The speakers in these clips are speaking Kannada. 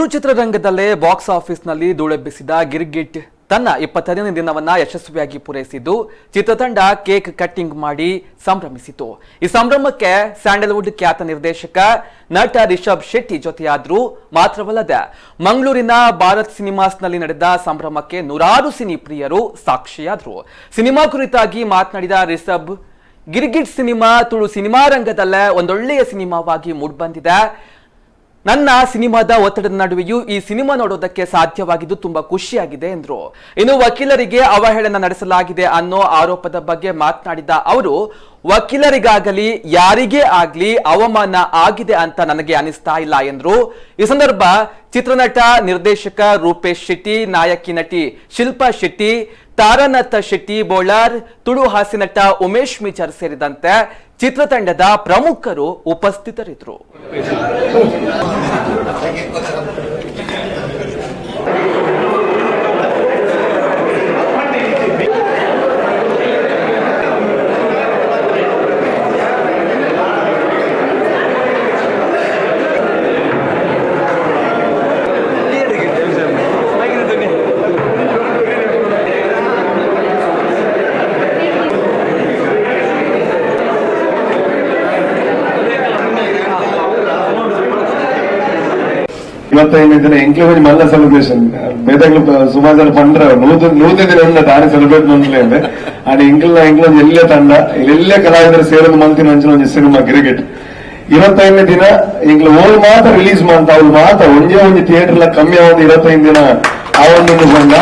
ತುಳು ಚಿತ್ರರಂಗದಲ್ಲೇ ಬಾಕ್ಸ್ ಆಫೀಸ್ನಲ್ಲಿ ಧೂಳೆಬ್ಬಿಸಿದ ಗಿರ್ಗಿಟ್ ತನ್ನ 25ನೇ ದಿನವನ್ನ ಯಶಸ್ವಿಯಾಗಿ ಪೂರೈಸಿದ್ದು ಚಿತ್ರತಂಡ ಕೇಕ್ ಕಟ್ಟಿಂಗ್ ಮಾಡಿ ಸಂಭ್ರಮಿಸಿತು. ಈ ಸಂಭ್ರಮಕ್ಕೆ ಸ್ಯಾಂಡಲ್ವುಡ್ ಖ್ಯಾತ ನಿರ್ದೇಶಕ ನಟ ರಿಷಬ್ ಶೆಟ್ಟಿ ಜೊತೆಯಾದ್ರು ಮಾತ್ರವಲ್ಲದೆ ಮಂಗಳೂರಿನ ಭಾರತ್ ಸಿನಿಮಾಸ್ನಲ್ಲಿ ನಡೆದ ಸಂಭ್ರಮಕ್ಕೆ ನೂರಾರು ಸಿನಿ ಪ್ರಿಯರು ಸಾಕ್ಷಿಯಾದ್ರು. ಸಿನಿಮಾ ಕುರಿತಾಗಿ ಮಾತನಾಡಿದ ರಿಷಬ್, ಗಿರ್ಗಿಟ್ ಸಿನಿಮಾ ತುಳು ಸಿನಿಮಾ ರಂಗದಲ್ಲೇ ಒಂದೊಳ್ಳೆಯ ಸಿನಿಮಾವಾಗಿ ಮೂಡಿಬಂದಿದೆ. ನನ್ನ ಸಿನಿಮಾದ ಒತ್ತಡದ ನಡುವೆಯೂ ಈ ಸಿನಿಮಾ ನೋಡೋದಕ್ಕೆ ಸಾಧ್ಯವಾಗಿದ್ದು ತುಂಬಾ ಖುಷಿಯಾಗಿದೆ ಎಂದ್ರು. ಇನ್ನು ವಕೀಲರಿಗೆ ಅವಹೇಳನ ನಡೆಸಲಾಗಿದೆ ಅನ್ನೋ ಆರೋಪದ ಬಗ್ಗೆ ಮಾತನಾಡಿದ ಅವರು, ವಕೀಲರಿಗಾಗಲಿ ಯಾರಿಗೇ ಆಗ್ಲಿ ಅವಮಾನ ಆಗಿದೆ ಅಂತ ನನಗೆ ಅನಿಸ್ತಾ ಇಲ್ಲ ಎಂದ್ರು. ಈ ಸಂದರ್ಭ ಚಿತ್ರನಟ ನಿರ್ದೇಶಕ ರೂಪೇಶ್ ಶೆಟ್ಟಿ, ನಾಯಕಿ ನಟಿ ಶಿಲ್ಪಾ ಶೆಟ್ಟಿ, ತಾರಾನಾಥ ಶೆಟ್ಟಿ ಬೋಳಾರ್, ತುಳು ಹಾಸ್ಯನಟ ಉಮೇಶ್ ಮಿಚರ್ ಸೇರಿದಂತೆ ಚಿತ್ರತಂಡದ ಪ್ರಮುಖರು ಉಪಸ್ಥಿತರಿದ್ದರು. ಇವತ್ತೈದನೇ ದಿನ ಎಂಕ್ಲೇಜ್ ಮಲ್ಲ ಸೆಲೆಬ್ರೇಷನ್ ಬೇದಾಗ್ಲು ಸುಮಾರು ಜನ ಪಂಡ್ರ ನೂತನ ದಿನ ದಾರಿ ಸೆಲೆಬ್ರೇಟ್ ಮಾಡ್ಲೇಂದ್ರೆ ಆಡಿ ಎಂಕ್ಲೊಂದು ಎಲ್ಲೇ ತಂಡ ಇಲ್ಲೆಲ್ಲೇ ಕಲಾವಿದರು ಸೇರೋದು ಮಂತಿನ ಅಂಚಿನ ಒಂದು ಸಿನಿಮಾ ಗಿರ್ಗಿಟ್ 25ನೇ ದಿನ ಇಂಗ್ಲ ಓಲ್ ಮಾತ್ರ ರಿಲೀಸ್ ಮಾಡ್ತ ಅವ್ರು ಮಾತ್ರ ಒಂದೇ ಥಿಯೇಟರ್ ಎಲ್ಲ ಕಮ್ಮಿ ಆಗೋದು 25 ದಿನ ಆ ಒಂದು ಬಂದ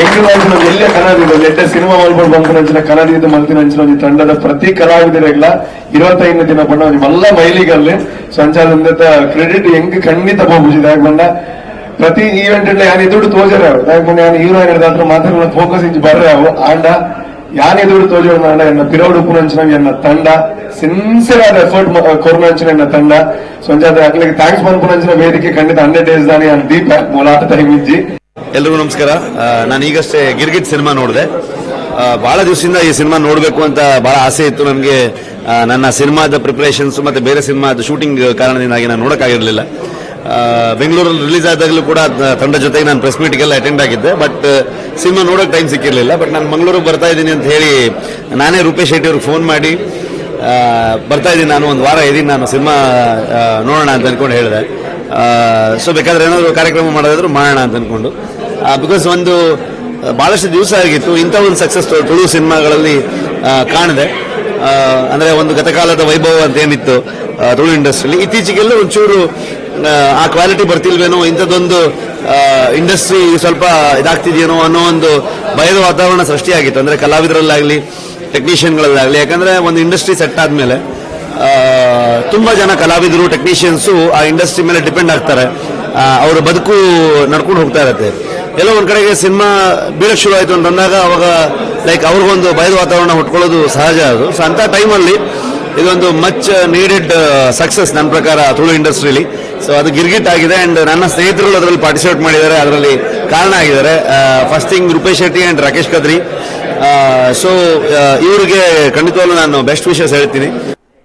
ಎಂಗ್ಲ ಎಲ್ಲೇ ಕಲಾವಿದರು ಎಡ್ಡೆ ಸಿನಿಮಾ ಮಾಡ್ಕೊಂಡು ಬಂದ ಕಲಾವಿದ ಮಂತಿನ ಅಂಚಿನ ಒಂದು ತಂಡದ ಪ್ರತಿ ಕಲಾವಿದರೆಲ್ಲ 25ನೇ ದಿನ ಬಂದ ಮಲ್ಲ ಮೈಲಿಗಲ್ಲಿ ಸಂಚಾರದ ಕ್ರೆಡಿಟ್ ಹೆಂಗ್ ಖಂಡಿತ ಹೋಗ್ಬಿಟ್ಟಿದೆ ಯಾಕೆ ಬಂದ ಪ್ರತಿ ಈವೆಂಟ್ ಯಾನ್ ಎದುರು ತೋಜರ ಯಾಕೆ ಬಂದ ಯಾನ್ ಹೀರೋಯಿನ್ ಹತ್ರ ಮಾತ್ರ ಫೋಕಸ್ ಇಂಚ್ ಬರ್ರೆ ಅವು ಆಂಡ ಯಾನ್ ಎದುರು ತೋಜೋಣ ಎನ್ನ ಪಿರೌಡ್ ಉಪ್ಪುನಂಚಿನ ಎನ್ನ ತಂಡ ಸಿನ್ಸಿಯರ್ ಆದ ಎಫರ್ಟ್ ಕೊರೋನಂಚಿನ ಎನ್ನ ತಂಡ ಸಂಚಾದ ಅಕ್ಲಿಗೆ ಥ್ಯಾಂಕ್ಸ್ ಪನ್ಪುನಂಚಿನ ವೇದಿಕೆ ಖಂಡಿತ 100 days ದಾನಿ ಅನ್ ದೀಪ ಮೊಲಾಟ ಟೈಮ್ ಇಜ್ಜಿ. ಎಲ್ರಿಗೂ ನಮಸ್ಕಾರ. ನಾನು ಈಗಷ್ಟೇ ಗಿರ್ಗಿಟ್ ಸಿನಿಮಾ ನೋಡಿದೆ. ಬಹಳ ದಿವಸದಿಂದ ಈ ಸಿನಿಮಾ ನೋಡಬೇಕು ಅಂತ ಬಹಳ ಆಸೆ ಇತ್ತು ನನಗೆ. ನನ್ನ ಸಿನಿಮಾದ ಪ್ರಿಪರೇಷನ್ಸ್ ಮತ್ತೆ ಬೇರೆ ಸಿನಿಮಾದ ಶೂಟಿಂಗ್ ಕಾರಣದಿಂದಾಗಿ ನಾನು ನೋಡಕ್ಕಾಗಿರ್ಲಿಲ್ಲ. ಬೆಂಗಳೂರಲ್ಲಿ ರಿಲೀಸ್ ಆದಾಗಲೂ ಕೂಡ ತಂಡ ಜೊತೆಗೆ ನಾನು ಪ್ರೆಸ್ ಮೀಟ್ಗೆಲ್ಲ ಅಟೆಂಡ್ ಆಗಿದ್ದೆ. ಬಟ್ ಸಿನಿಮಾ ನೋಡೋಕೆ ಟೈಮ್ ಸಿಕ್ಕಿರಲಿಲ್ಲ. ಬಟ್ ನಾನು ಮಂಗಳೂರಿಗೆ ಬರ್ತಾ ಇದ್ದೀನಿ ಅಂತ ಹೇಳಿ ನಾನೇ ರೂಪೇಶ್ ಶೆಟ್ಟಿ ಅವ್ರಿಗೆ ಫೋನ್ ಮಾಡಿ ಬರ್ತಾ ಇದ್ದೀನಿ, ನಾನು ಒಂದು ವಾರ ಇದ್ದೀನಿ, ನಾನು ಸಿನಿಮಾ ನೋಡೋಣ ಅಂತ ಅನ್ಕೊಂಡು ಹೇಳಿದೆ. ಸೊ ಬೇಕಾದ್ರೆ ಏನಾದ್ರು ಕಾರ್ಯಕ್ರಮ ಮಾಡೋದಾದ್ರು ಮಾಡೋಣ ಅಂತ ಅನ್ಕೊಂಡು, ಬಿಕಾಸ್ ಒಂದು ಬಹಳಷ್ಟು ದಿವಸ ಆಗಿತ್ತು ಇಂಥ ಒಂದು ಸಕ್ಸಸ್ ತುಳು ಸಿನಿಮಾಗಳಲ್ಲಿ ಕಾಣಿದೆ. ಅಂದ್ರೆ ಒಂದು ಗತಕಾಲದ ವೈಭವ ಅಂತ ಏನಿತ್ತು ತುಳು ಇಂಡಸ್ಟ್ರಿಯಲ್ಲಿ, ಇತ್ತೀಚೆಗೆಲ್ಲ ಒಂಚೂರು ಆ ಕ್ವಾಲಿಟಿ ಬರ್ತಿಲ್ವೇನೋ, ಇಂಥದ್ದೊಂದು ಇಂಡಸ್ಟ್ರಿ ಸ್ವಲ್ಪ ಇದಾಗ್ತಿದೆಯೇನೋ ಅನ್ನೋ ಒಂದು ಭಯದ ವಾತಾವರಣ ಸೃಷ್ಟಿಯಾಗಿತ್ತು. ಅಂದ್ರೆ ಕಲಾವಿದರಲ್ಲಾಗ್ಲಿ ಟೆಕ್ನಿಷಿಯನ್ಗಳಲ್ಲಾಗ್ಲಿ. ಯಾಕಂದ್ರೆ ಒಂದು ಇಂಡಸ್ಟ್ರಿ ಸೆಟ್ ಆದ್ಮೇಲೆ ತುಂಬಾ ಜನ ಕಲಾವಿದರು ಟೆಕ್ನಿಷಿಯನ್ಸು ಆ ಇಂಡಸ್ಟ್ರಿ ಮೇಲೆ ಡಿಪೆಂಡ್ ಆಗ್ತಾರೆ. ಅವರ ಬದುಕು ನಡ್ಕೊಂಡು ಹೋಗ್ತಾ ಇರತ್ತೆ. ಎಲ್ಲೋ ಒಂದ್ ಕಡೆಗೆ ಸಿನಿಮಾ ಬೀಳಕ್ ಶುರು ಆಯ್ತು ಅಂತಂದಾಗ ಅವಾಗ ಲೈಕ್ ಅವ್ರಿಗೊಂದು ಭಯದ ವಾತಾವರಣ ಹುಟ್ಕೊಳ್ಳೋದು ಸಹಜ ಅದು. ಸೊ ಅಂತ ಟೈಮಲ್ಲಿ ಇದೊಂದು ಮಚ್ ನೀಡೆಡ್ ಸಕ್ಸಸ್ ನನ್ನ ಪ್ರಕಾರ ತುಳು ಇಂಡಸ್ಟ್ರಿಲಿ. ಸೊ ಅದು ಗಿರ್ಗಿಟ್ ಆಗಿದೆ. ಅಂಡ್ ನನ್ನ ಸ್ನೇಹಿತರು ಅದರಲ್ಲಿ ಪಾರ್ಟಿಸಿಪೇಟ್ ಮಾಡಿದ್ದಾರೆ, ಅದರಲ್ಲಿ ಕಾರಣ ಆಗಿದ್ದಾರೆ. First thing Rupesh Shetty and Rakesh Kadri. So ಇವರಿಗೆ ಖಂಡಿತವಾಗ್ಲೂ ನಾನು ಬೆಸ್ಟ್ ವಿಶಸ್ ಹೇಳ್ತೀನಿ.